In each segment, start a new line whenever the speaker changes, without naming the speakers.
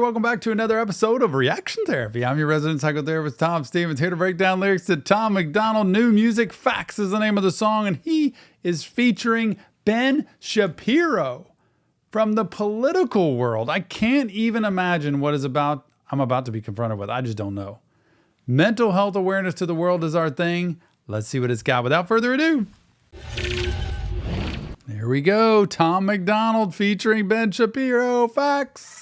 welcome back to another episode of Reaction Therapy. I'm your resident psychotherapist, Tom Stevens, here to break down lyrics to Tom MacDonald. New Music Facts is the name of the song, and he is featuring Ben Shapiro from the political world. I can't even imagine what I'm about to be confronted with. I just don't know. Mental health awareness to the world is our thing. Let's see what it's got. Without further ado, here we go. Tom MacDonald featuring Ben Shapiro. Facts.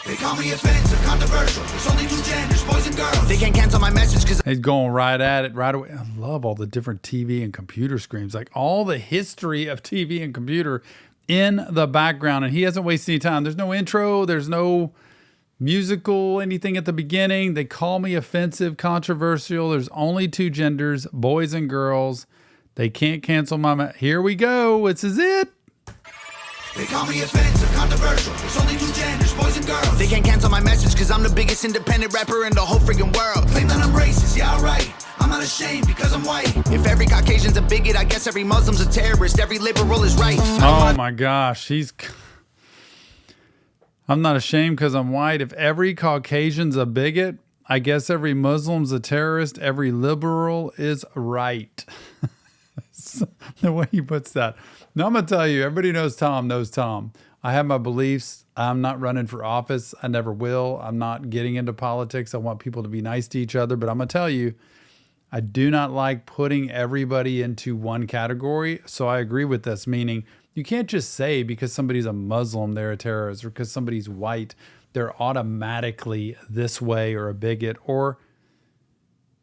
They call me offensive, controversial. There's only two genders, boys and girls. They can't cancel my message because
he's going right at it right away. I love all the different TV and computer screens, like all the history of TV and computer in the background. And he hasn't wasted any time. There's no intro. There's no musical, anything at the beginning. They call me offensive, controversial. There's only two genders, boys and girls. They can't cancel my Here we go. This is it.
They call me offensive, controversial. There's only two genders, boys and girls. They can't cancel my message because I'm the biggest independent rapper in the whole freaking world. Claim that I'm racist, yeah, alright. I'm not ashamed because I'm white. If every Caucasian's a bigot, I guess every Muslim's a terrorist. Every liberal is right.
Oh my gosh, I'm not ashamed because I'm white. If every Caucasian's a bigot, I guess every Muslim's a terrorist. Every liberal is right. The way he puts that. Now I'm going to tell you, everybody knows Tom. I have my beliefs. I'm not running for office. I never will. I'm not getting into politics. I want people to be nice to each other. But I'm going to tell you, I do not like putting everybody into one category. So I agree with this, meaning you can't just say because somebody's a Muslim, they're a terrorist, or because somebody's white, they're automatically this way or a bigot, or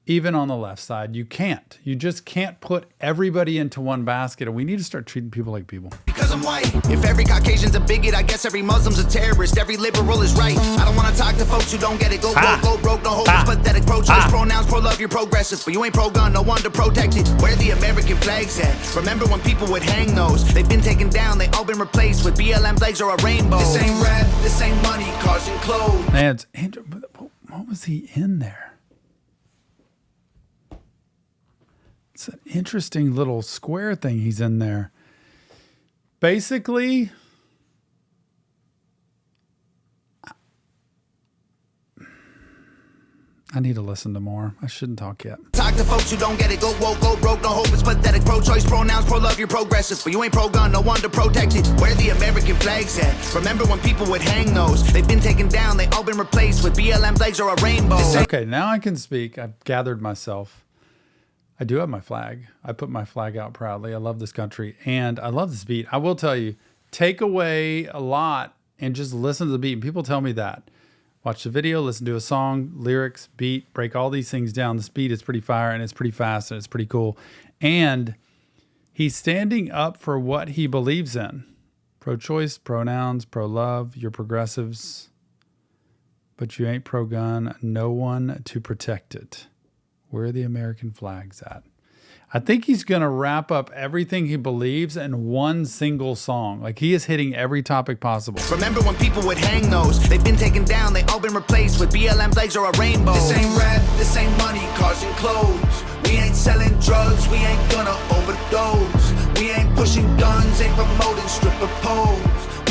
even on the left side, you can't. You just can't put everybody into one basket, and we need to start treating people like people.
Because I'm white. If every Caucasian's a bigot, I guess every Muslim's a terrorist. Every liberal is right. I don't want to talk to folks who don't get it. Go broke, no hope, it's pathetic. Pro-choice, pronouns, pro-love, you're progressive. But you ain't pro-gun, no one to protect it. Where the American flag's at? Remember when people would hang those? They've been taken down, they all been replaced with BLM flags or a rainbow. This ain't rap, this ain't money, cars and clothes.
Man, what was he in there? It's an interesting little square thing he's in there. Basically, I need to listen to more. I shouldn't talk yet.
Talk to folks who don't get it. Go woke, go broke, no hope, it's pathetic. Pro-choice, pronouns, pro-love, you're progressive. But you ain't pro-gun, no one to protect it. Where the American flag's at? Remember when people would hang those? They've been taken down, they all been replaced with BLM flags or a rainbow.
Okay, now I can speak. I've gathered myself. I do have my flag. I put my flag out proudly. I love this country and I love this beat. I will tell you, take away a lot and just listen to the beat. And people tell me that. Watch the video, listen to a song, lyrics, beat, break all these things down. This beat is pretty fire and it's pretty fast and it's pretty cool. And he's standing up for what he believes in. Pro-choice, pronouns, pro-love, you're progressives, but you ain't pro-gun, no one to protect it. Where are the American flags at? I think he's going to wrap up everything he believes in one single song. Like he is hitting every topic possible.
Remember when people would hang those? They've been taken down, they all been replaced with BLM flags or a rainbow. This ain't rap, this ain't money, cars and clothes. We ain't selling drugs, we ain't gonna overdose. We ain't pushing guns, ain't promoting stripper poles.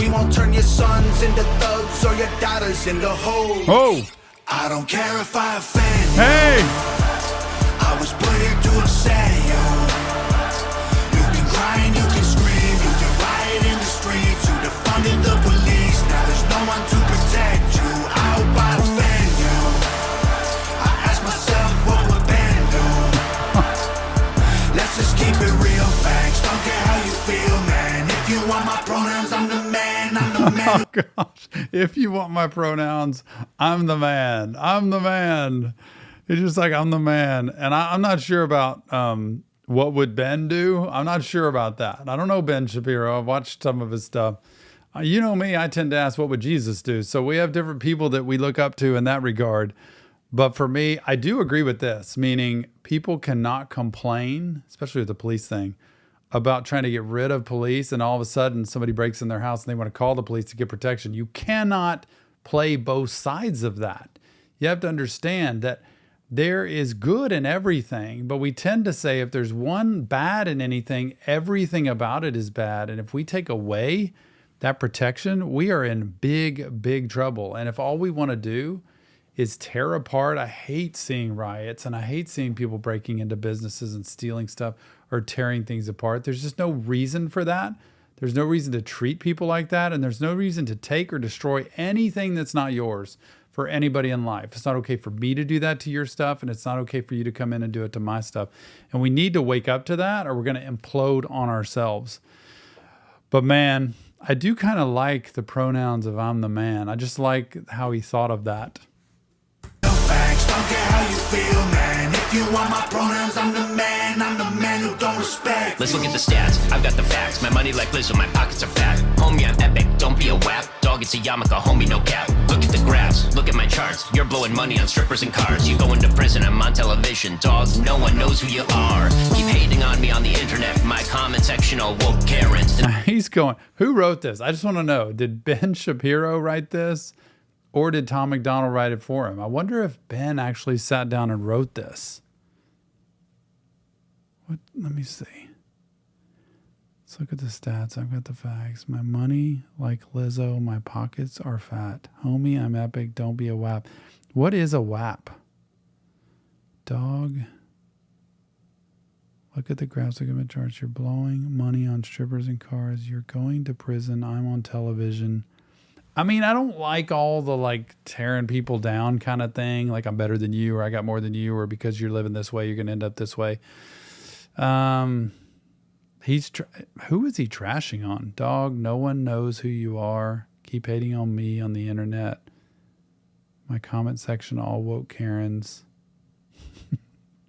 We won't turn your sons into thugs or your daughters into hoes.
Oh!
I don't care if I offend you.
Hey!
I was put here to upset you. You can cry and you can scream. You can riot in the streets. You defunded the police. Now there's no one to protect you. I hope I offend you. I ask myself what would Ben do? Let's just keep it real, facts. Don't care how you feel, man. If you want my pronouns, I'm the man. I'm the man.
Oh gosh. If you want my pronouns, I'm the man. I'm the man. It's just like, I'm the man. And I'm not sure about what would Ben do. I'm not sure about that. I don't know Ben Shapiro. I've watched some of his stuff. You know me, I tend to ask, what would Jesus do? So we have different people that we look up to in that regard. But for me, I do agree with this, meaning people cannot complain, especially with the police thing, about trying to get rid of police. And all of a sudden somebody breaks in their house and they want to call the police to get protection. You cannot play both sides of that. You have to understand that there is good in everything, but we tend to say if there's one bad in anything, everything about it is bad. And if we take away that protection, we are in big, big trouble. And if all we want to do is tear apart, I hate seeing riots and I hate seeing people breaking into businesses and stealing stuff or tearing things apart. There's just no reason for that. There's no reason to treat people like that. And there's no reason to take or destroy anything that's not yours for anybody in life. It's not okay for me to do that to your stuff, and it's not okay for you to come in and do it to my stuff. And we need to wake up to that, or we're going to implode on ourselves. But man, I do kind of like the pronouns of I'm the man. I just like how he thought of that.
No facts, don't care how you feel, man. If you want my pronouns, I'm the man who don't respect.
Let's look at the stats, I've got the facts. My money like Lizzo, my pockets are fat. Homie, I'm epic, don't be a wap. Dog, it's a yarmulke, homie, no cap. Look at the graphs, look at my charts. You're blowing money on strippers and cars. You go into prison, I'm on television. Dog, no one knows who you are. Keep hating on me on the internet. My comment section all woke Karens.
He's going, who wrote this? I just want to know, did Ben Shapiro write this? Or did Tom MacDonald write it for him? I wonder if Ben actually sat down and wrote this. What? Let me see. Let's look at the stats. I've got the facts. My money, like Lizzo, my pockets are fat. Homie, I'm epic. Don't be a WAP. What is a WAP? Dog. Look at the graphs. Look at my charts. You're blowing money on strippers and cars. You're going to prison. I'm on television. I mean, I don't like all the like tearing people down kind of thing. Like I'm better than you, or I got more than you, or because you're living this way, you're going to end up this way. Who is he trashing on? Dog, no one knows who you are. Keep hating on me on the internet. My comment section all woke Karens.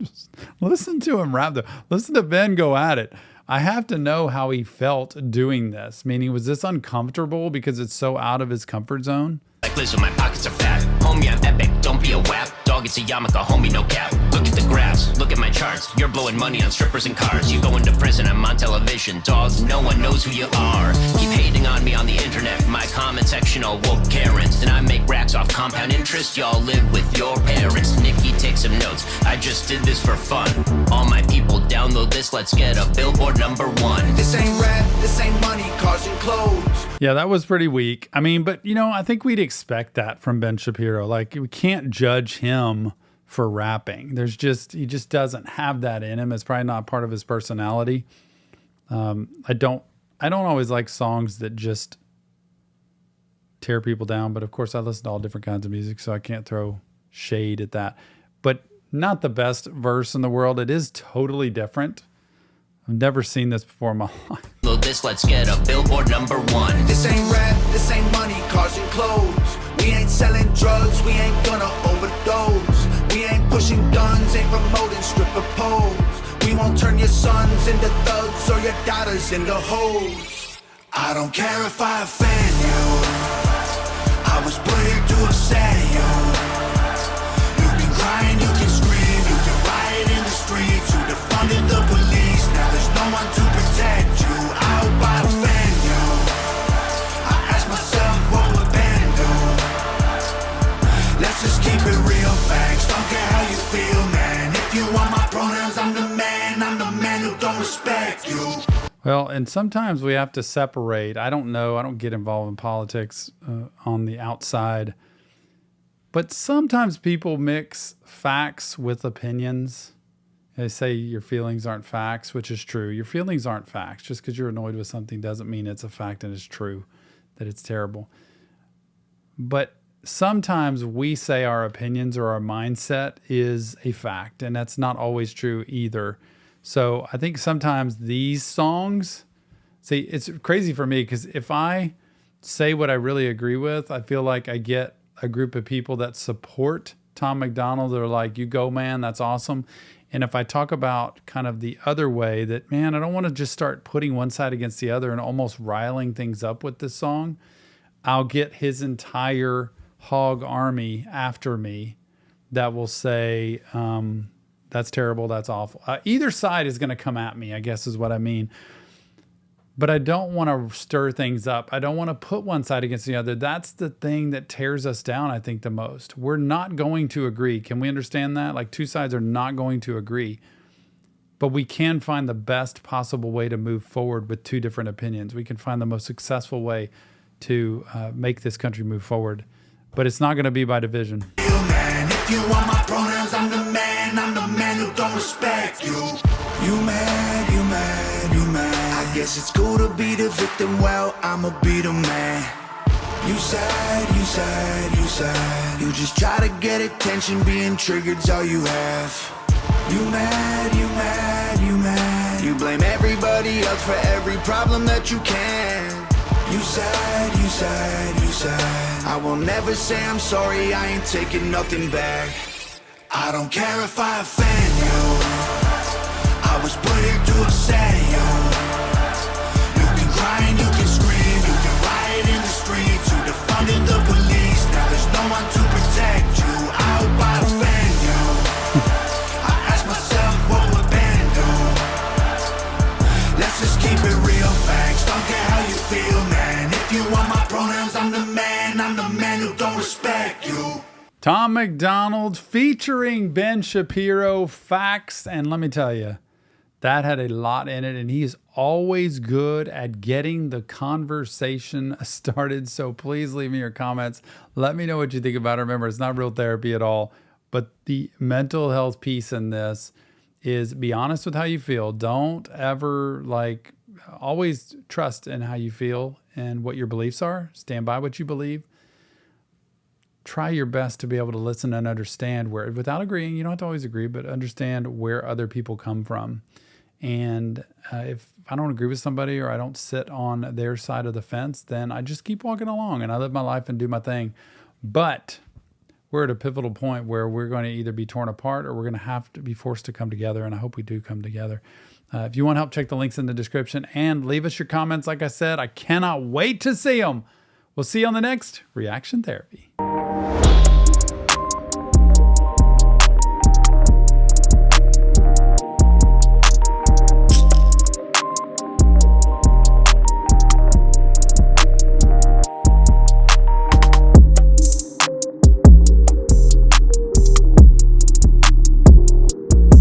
Just listen to him rap. Listen to Ben go at it. I have to know how he felt doing this. Meaning, was this uncomfortable because it's so out of his comfort zone?
Like Lizzo, my pockets are fat. Homie, I'm epic, don't be a wap. Dog, it's a yarmulke, homie, no cap. Look at the graphs, look at my charts. You're blowing money on strippers and cars. You go into prison, I'm on television. Dog, no one knows who you are. Keep hating on me on the internet. My comment section all woke Karens. And I make racks off compound interest. Y'all live with your parents. Nikki, take some notes. I just did this for fun. All my people download this. Let's get a Billboard #1.
This ain't rap, this ain't money, cars and clothes.
Yeah, that was pretty weak. I mean, but you know, I think we'd expect that from Ben Shapiro. Like, we can't judge him for rapping. He just doesn't have that in him. It's probably not part of his personality. I don't always like songs that just tear people down, but of course I listen to all different kinds of music, so I can't throw shade at that. But not the best verse in the world. It is totally different. I've never seen this before in my life.
Load this, let's get a Billboard #1.
This ain't rap, this ain't money, cars and clothes. We ain't selling drugs, we ain't gonna overdose. We ain't pushing guns, ain't promoting stripper poles. We won't turn your sons into thugs or your daughters into hoes. I don't care if I offend you. I was put here to upset you. You can cry and you can scream, you can riot in the streets. You defunded the police, now there's no one to protect you. I hope I offend you. I ask myself what would Ben do. Let's just keep it real, facts. Don't care how you feel, man. If you want my pronouns, I'm the man who don't respect you.
Well, and sometimes we have to separate. I don't know. I don't get involved in politics on the outside. But sometimes people mix facts with opinions. They say your feelings aren't facts, which is true. Your feelings aren't facts. Just because you're annoyed with something doesn't mean it's a fact and it's true, that it's terrible. But sometimes we say our opinions or our mindset is a fact, and that's not always true either. So I think sometimes these songs, see, it's crazy for me because if I say what I really agree with, I feel like I get a group of people that support Tom MacDonald. They're like, you go, man, that's awesome. And if I talk about kind of the other way that, man, I don't want to just start putting one side against the other and almost riling things up with this song, I'll get his entire hog army after me that will say, that's terrible, that's awful. Either side is going to come at me, I guess is what I mean. But I don't want to stir things up. I don't want to put one side against the other. That's the thing that tears us down, I think, the most. We're not going to agree. Can we understand that? Like, two sides are not going to agree. but we can find the best possible way to move forward with two different opinions. We can find the most successful way to make this country move forward, but it's not going to be by division.
Man, if you want my pronouns, I'm the man who don't respect you. You mad, you mad, you mad. I guess it's cool to be the victim, well, I'ma be the man. You sad, you sad, you sad. You just try to get attention, being triggered's all you have. You mad, you mad, you mad. You blame everybody else for every problem that you can. You sad, you sad, you sad. I will never say I'm sorry, I ain't taking nothing back. I don't care if I offend you. I was put here to upset you. You can cry and you can scream, you can riot in the streets. You defunded the police, now there's no one to protect you. I hope I offend you. I ask myself what would Ben do. Let's just keep it real, facts. Don't care how you feel, man. If you want my pronouns, I'm the man who don't respect you.
Tom MacDonald featuring Ben Shapiro, facts. And let me tell you, that had a lot in it, and he's always good at getting the conversation started. So please leave me your comments. Let me know what you think about it. Remember, it's not real therapy at all, but the mental health piece in this is be honest with how you feel. Don't ever always trust in how you feel and what your beliefs are. Stand by what you believe. Try your best to be able to listen and understand where, without agreeing, you don't have to always agree, but understand where other people come from. And if I don't agree with somebody or I don't sit on their side of the fence, then I just keep walking along and I live my life and do my thing. But we're at a pivotal point where we're going to either be torn apart or we're going to have to be forced to come together. And I hope we do come together. If you want help, check the links in the description and leave us your comments. Like I said, I cannot wait to see them. We'll see you on the next Reaction Therapy.